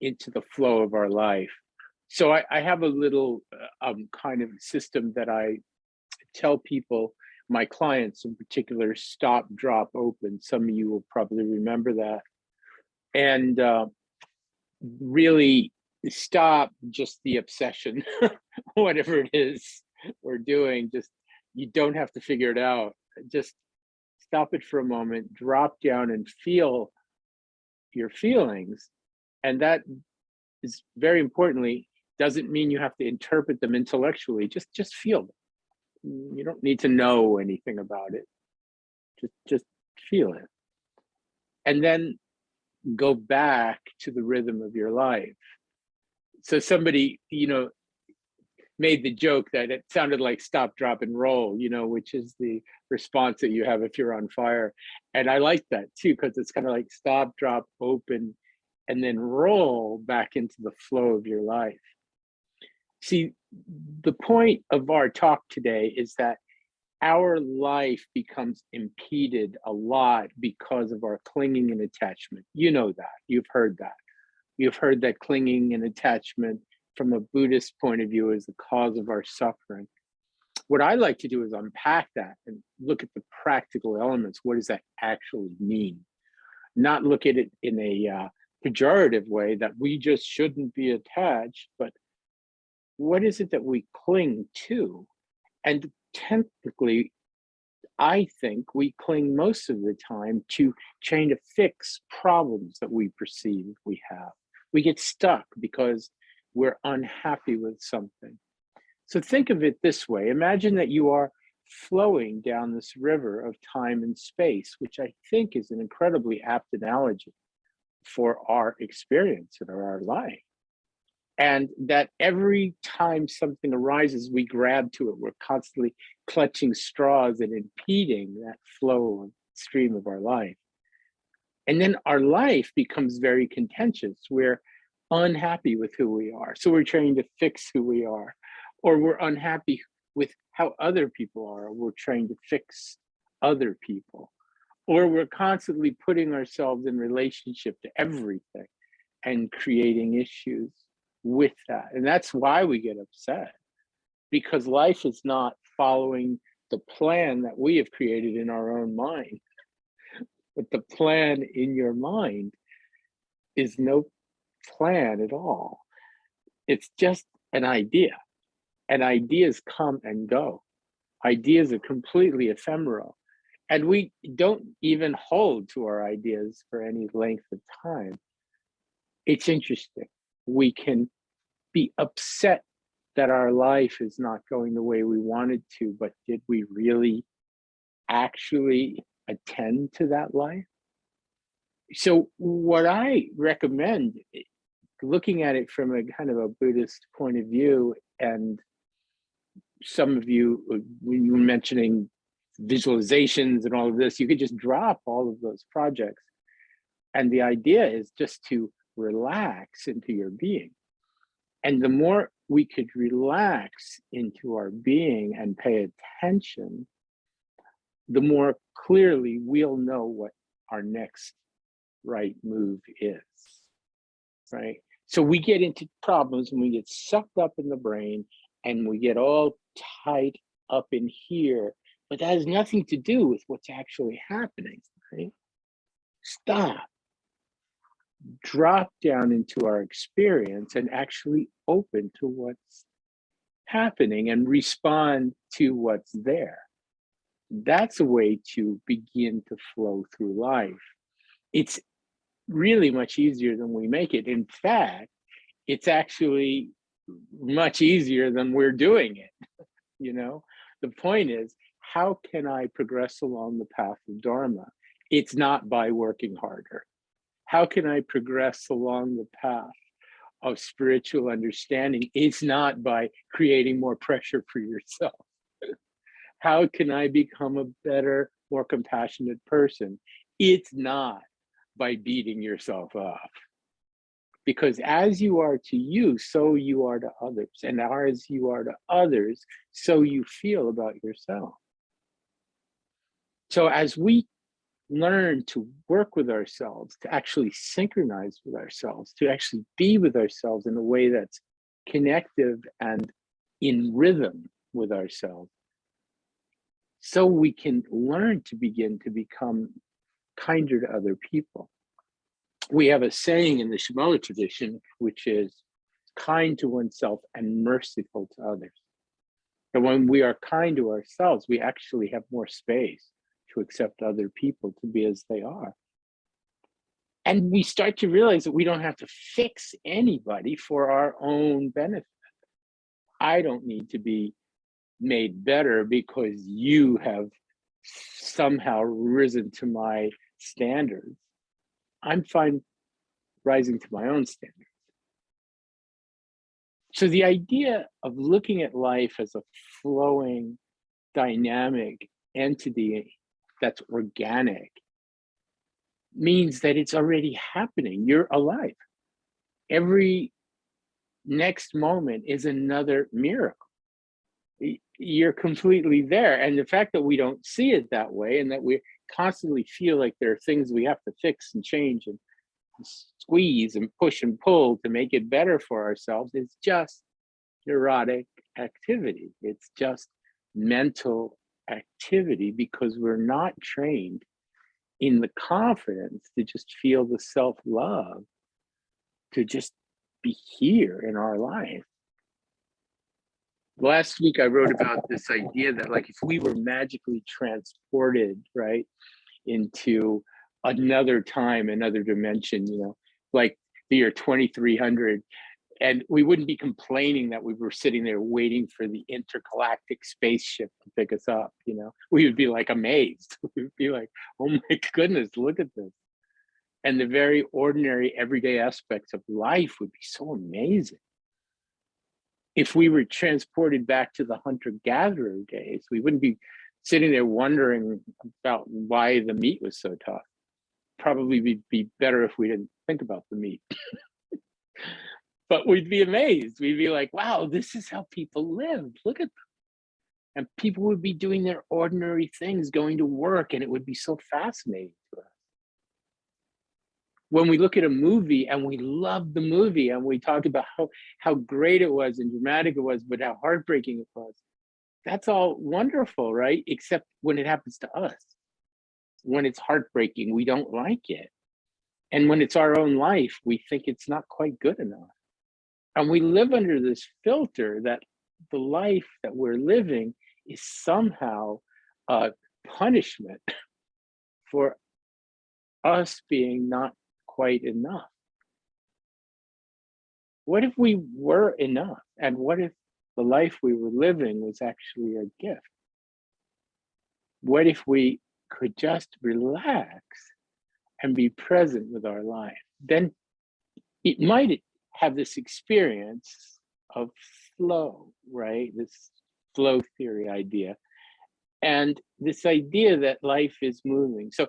into the flow of our life. So I have a little kind of system that I tell people, my clients in particular, stop, drop, open. Some of you will probably remember that. And really stop just the obsession, whatever it is we're doing, just, you don't have to figure it out. Just stop it for a moment, drop down and feel your feelings. And that is very importantly, doesn't mean you have to interpret them intellectually, just feel them. You don't need to know anything about it. Just feel it. And then go back to the rhythm of your life. So somebody, made the joke that it sounded like stop, drop, and roll, which is the response that you have if you're on fire. And I like that too, because it's kind of like stop, drop, open, and then roll back into the flow of your life. See, the point of our talk today is that our life becomes impeded a lot because of our clinging and attachment. You know that, you've heard that. You've heard that clinging and attachment from a Buddhist point of view is the cause of our suffering. What I like to do is unpack that and look at the practical elements. What does that actually mean? Not look at it in a pejorative way that we just shouldn't be attached, but what is it that we cling to? And technically, I think we cling most of the time to trying to fix problems that we perceive we have. We get stuck because we're unhappy with something. So think of it this way. Imagine that you are flowing down this river of time and space, which I think is an incredibly apt analogy for our experience in our life. And that every time something arises, we grab to it. We're constantly clutching straws and impeding that flow and stream of our life. And then our life becomes very contentious. We're unhappy with who we are. So we're trying to fix who we are. Or we're unhappy with how other people are. We're trying to fix other people. Or we're constantly putting ourselves in relationship to everything and creating issues with that. And that's why we get upset, because life is not following the plan that we have created in our own mind. But the plan in your mind is no plan at all. It's just an idea. And ideas come and go. Ideas are completely ephemeral. And we don't even hold to our ideas for any length of time. It's interesting. We can be upset that our life is not going the way we wanted to, but did we really actually attend to that life? So what I recommend, looking at it from a kind of a Buddhist point of view, and some of you, when you were mentioning visualizations and all of this, you could just drop all of those projects. And the idea is just to relax into your being. And the more we could relax into our being and pay attention, the more clearly we'll know what our next right move is, right? So we get into problems and we get sucked up in the brain and we get all tied up in here, but that has nothing to do with what's actually happening, right? Stop, drop down into our experience and actually open to what's happening and respond to what's there. That's a way to begin to flow through life. It's really much easier than we make it. In fact, it's actually much easier than we're doing it. The point is, how can I progress along the path of Dharma? It's not by working harder. How can I progress along the path of spiritual understanding? It's not by creating more pressure for yourself. How can I become a better, more compassionate person? It's not by beating yourself up. Because as you are to you, so you are to others. And as you are to others, so you feel about yourself. So as we learn to work with ourselves, to actually synchronize with ourselves, to actually be with ourselves in a way that's connective and in rhythm with ourselves, so we can learn to begin to become kinder to other people. We have a saying in the Shambhala tradition, which is kind to oneself and merciful to others. And when we are kind to ourselves, we actually have more space to accept other people to be as they are. And we start to realize that we don't have to fix anybody for our own benefit. I don't need to be made better because you have somehow risen to my standards. I'm fine rising to my own standards. So the idea of looking at life as a flowing, dynamic entity that's organic means that it's already happening. You're alive. Every next moment is another miracle. You're completely there. And the fact that we don't see it that way, and that we constantly feel like there are things we have to fix and change and squeeze and push and pull to make it better for ourselves, is just neurotic activity. It's just mental activity, because we're not trained in the confidence to just feel the self-love, to just be here in our life. Last week I wrote about this idea that, like, if we were magically transported, right, into another time, another dimension, like the year 2300, and we wouldn't be complaining that we were sitting there waiting for the intergalactic spaceship to pick us up, we would be like amazed. We would be like, oh my goodness, look at this. And the very ordinary everyday aspects of life would be so amazing. If we were transported back to the hunter-gatherer days, we wouldn't be sitting there wondering about why the meat was so tough. Probably would be better if we didn't think about the meat. But we'd be amazed. We'd be like, wow, this is how people lived. Look at them. And people would be doing their ordinary things, going to work, and it would be so fascinating to us. When we look at a movie and we love the movie and we talk about how great it was and dramatic it was, but how heartbreaking it was, that's all wonderful, right? Except when it happens to us. When it's heartbreaking, we don't like it. And when it's our own life, we think it's not quite good enough. And we live under this filter that the life that we're living is somehow a punishment for us being not quite enough. What if we were enough? And what if the life we were living was actually a gift? What if we could just relax and be present with our life? Then it might have this experience of flow, right? This flow theory idea. And this idea that life is moving. So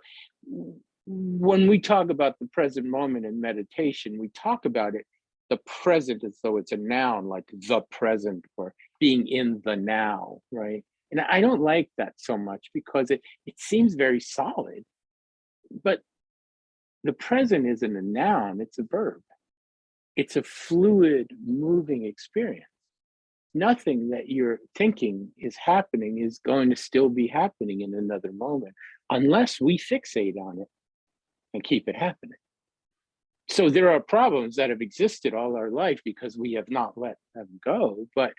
when we talk about the present moment in meditation, we talk about it, the present, as though it's a noun, like the present, or being in the now, right? And I don't like that so much, because it seems very solid. But the present isn't a noun, it's a verb. It's a fluid, moving experience. Nothing that you're thinking is happening is going to still be happening in another moment, unless we fixate on it and keep it happening. So there are problems that have existed all our life because we have not let them go, but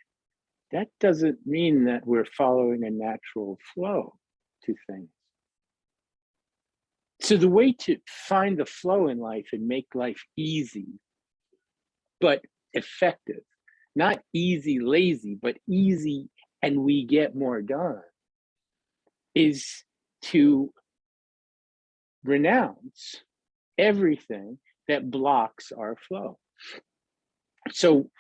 that doesn't mean that we're following a natural flow to things. So the way to find the flow in life and make life easy, but effective, not easy, lazy, but easy and we get more done, is to renounce everything that blocks our flow. So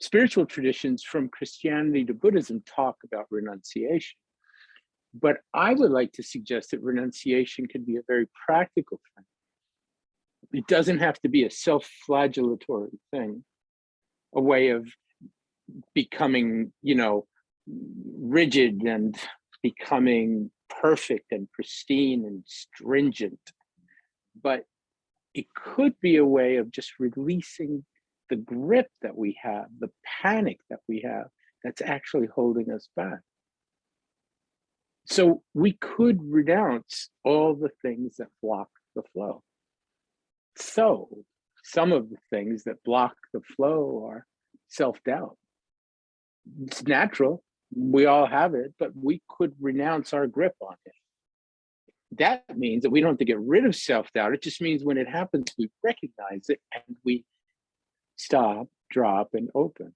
spiritual traditions from Christianity to Buddhism talk about renunciation. But I would like to suggest that renunciation can be a very practical thing. It doesn't have to be a self-flagellatory thing, a way of becoming, rigid and becoming perfect and pristine and stringent, but it could be a way of just releasing the grip that we have, the panic that we have that's actually holding us back. So we could renounce all the things that block the flow. So some of the things that block the flow are self-doubt. It's natural. We all have it, but we could renounce our grip on it. That means that we don't have to get rid of self-doubt. It just means when it happens, we recognize it and we stop, drop, and open.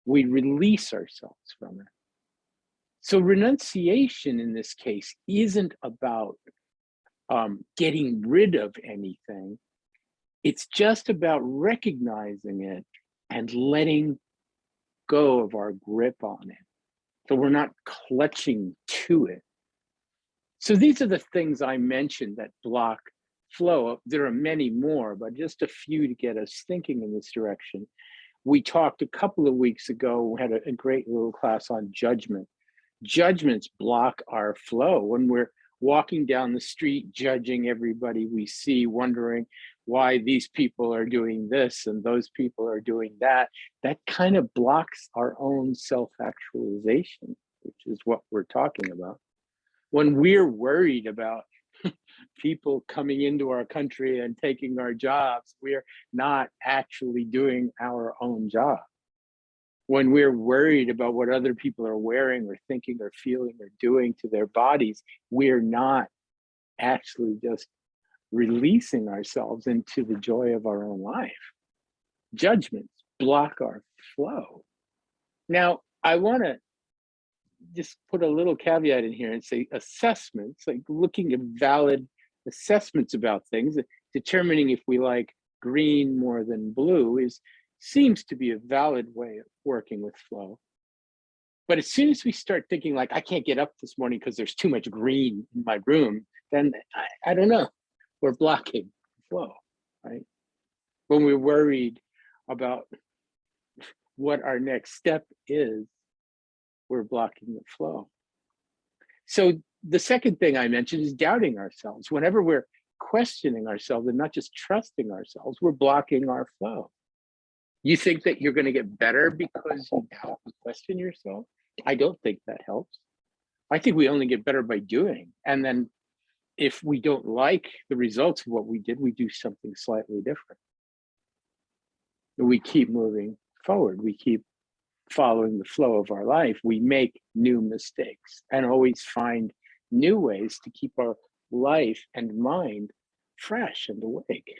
We release ourselves from it. So renunciation in this case isn't about getting rid of anything. It's just about recognizing it and letting go of our grip on it. So we're not clutching to it. So these are the things I mentioned that block flow. There are many more, but just a few to get us thinking in this direction. We talked a couple of weeks ago, we had a great little class on judgment. Judgments block our flow when we're walking down the street, judging everybody we see, wondering why these people are doing this and those people are doing that. That kind of blocks our own self-actualization, which is what we're talking about. When we're worried about people coming into our country and taking our jobs, we're not actually doing our own job. When we're worried about what other people are wearing or thinking or feeling or doing to their bodies, we're not actually just releasing ourselves into the joy of our own life. Judgments block our flow. Now, I want to just put a little caveat in here and say assessments, like looking at valid assessments about things, determining if we like green more than blue seems to be a valid way of working with flow. But as soon as we start thinking like, I can't get up this morning because there's too much green in my room, then I don't know, we're blocking flow, right? When we're worried about what our next step is, we're blocking the flow. So the second thing I mentioned is doubting ourselves. Whenever we're questioning ourselves and not just trusting ourselves, we're blocking our flow. You think that you're going to get better because you doubt and question yourself? I don't think that helps. I think we only get better by doing. And then if we don't like the results of what we did, we do something slightly different. We keep moving forward. We keep following the flow of our life. We make new mistakes and always find new ways to keep our life and mind fresh and awake.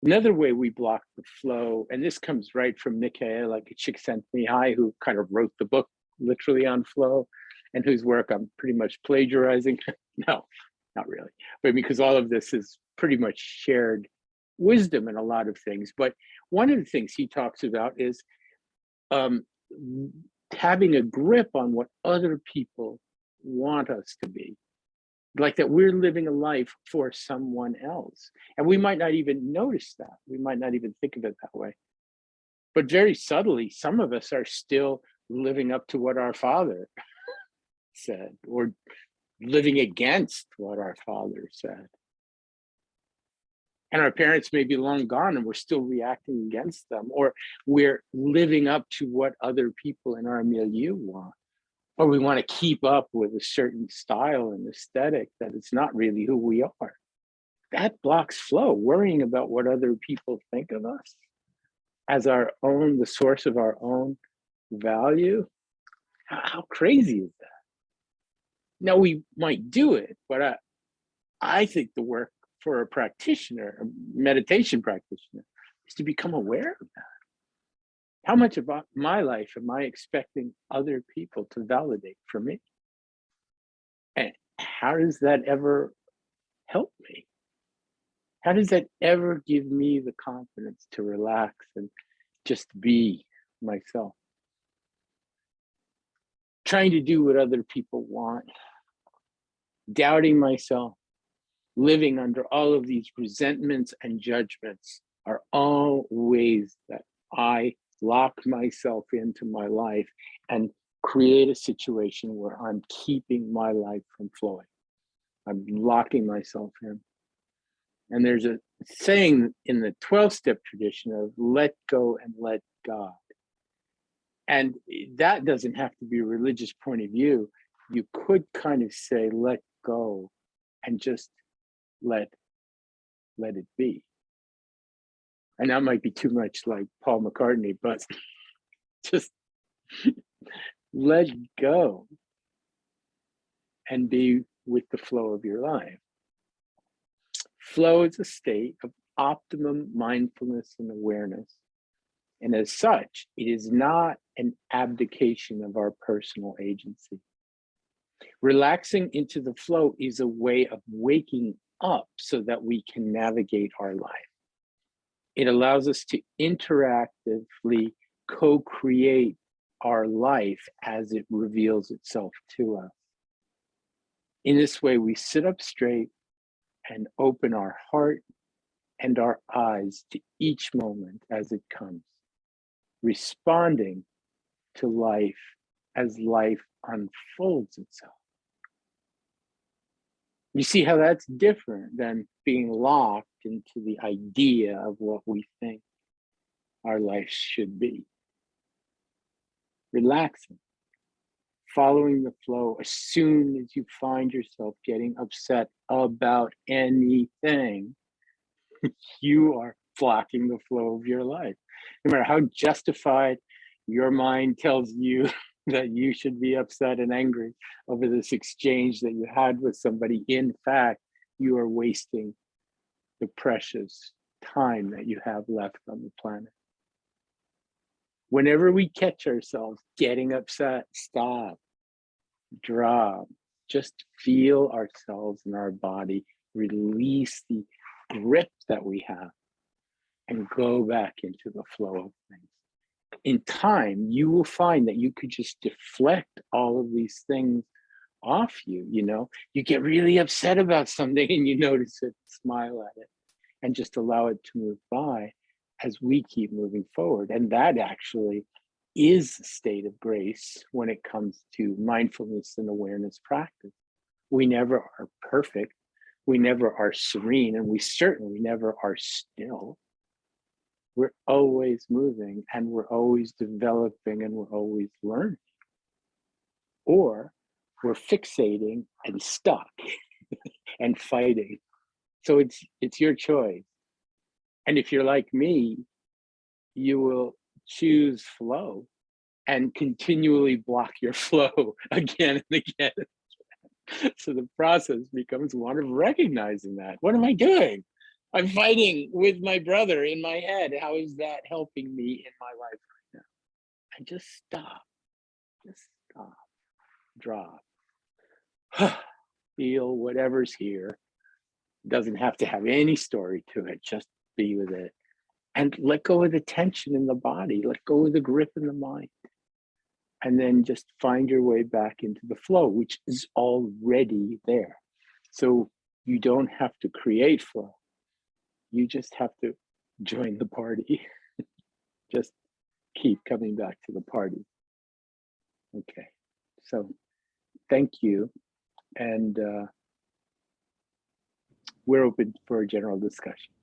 Another way we block the flow, and this comes right from Michaela Csikszentmihalyi, who kind of wrote the book literally on flow, and whose work I'm pretty much plagiarizing. No, not really, but because all of this is pretty much shared wisdom in a lot of things. But one of the things he talks about is having a grip on what other people want us to be. Like that we're living a life for someone else. And we might not even notice that. We might not even think of it that way. But very subtly, some of us are still living up to what our father said, or living against what our father said. And our parents may be long gone and we're still reacting against them, or we're living up to what other people in our milieu want. Or we want to keep up with a certain style and aesthetic that it's not really who we are. That blocks flow, worrying about what other people think of us as our own, the source of our own value. How crazy is that? Now, we might do it, but I think the work for a practitioner, a meditation practitioner, is to become aware of that. How much about my life am I expecting other people to validate for me? And how does that ever help me? How does that ever give me the confidence to relax and just be myself? Trying to do what other people want, doubting myself, living under all of these resentments and judgments are all ways that I lock myself into my life and create a situation where I'm keeping my life from flowing. I'm locking myself in. And there's a saying in the 12-step tradition of let go and let God. And that doesn't have to be a religious point of view. You could kind of say let go and just let it be. And that might be too much like Paul McCartney, but just let go and be with the flow of your life. Flow is a state of optimum mindfulness and awareness. And as such, it is not an abdication of our personal agency. Relaxing into the flow is a way of waking up so that we can navigate our life. It allows us to interactively co-create our life as it reveals itself to us. In this way, we sit up straight and open our heart and our eyes to each moment as it comes, responding to life as life unfolds itself. You see how that's different than being locked into the idea of what we think our life should be. Relaxing, following the flow as soon as you find yourself getting upset about anything, you are blocking the flow of your life. No matter how justified your mind tells you that you should be upset and angry over this exchange that you had with somebody, in fact, you are wasting the precious time that you have left on the planet. Whenever we catch ourselves getting upset, stop, drop, just feel ourselves in our body, release the grip that we have, and go back into the flow of things. In time, you will find that you could just deflect all of these things off you. You get really upset about something and you notice it, smile at it, and just allow it to move by as we keep moving forward. And that actually is a state of grace when it comes to mindfulness and awareness practice. We never are perfect. We never are serene, and we certainly never are still. We're always moving, and we're always developing, and we're always learning. Or we're fixating and stuck and fighting. So it's your choice. And if you're like me, you will choose flow and continually block your flow again and again. So the process becomes one of recognizing that. What am I doing? I'm fighting with my brother in my head. How is that helping me in my life right now? And just stop, drop, feel whatever's here. It doesn't have to have any story to it, just be with it. And let go of the tension in the body, let go of the grip in the mind. And then just find your way back into the flow, which is already there. So you don't have to create flow. You just have to join the party. Just keep coming back to the party. Okay, so thank you. And we're open for a general discussion.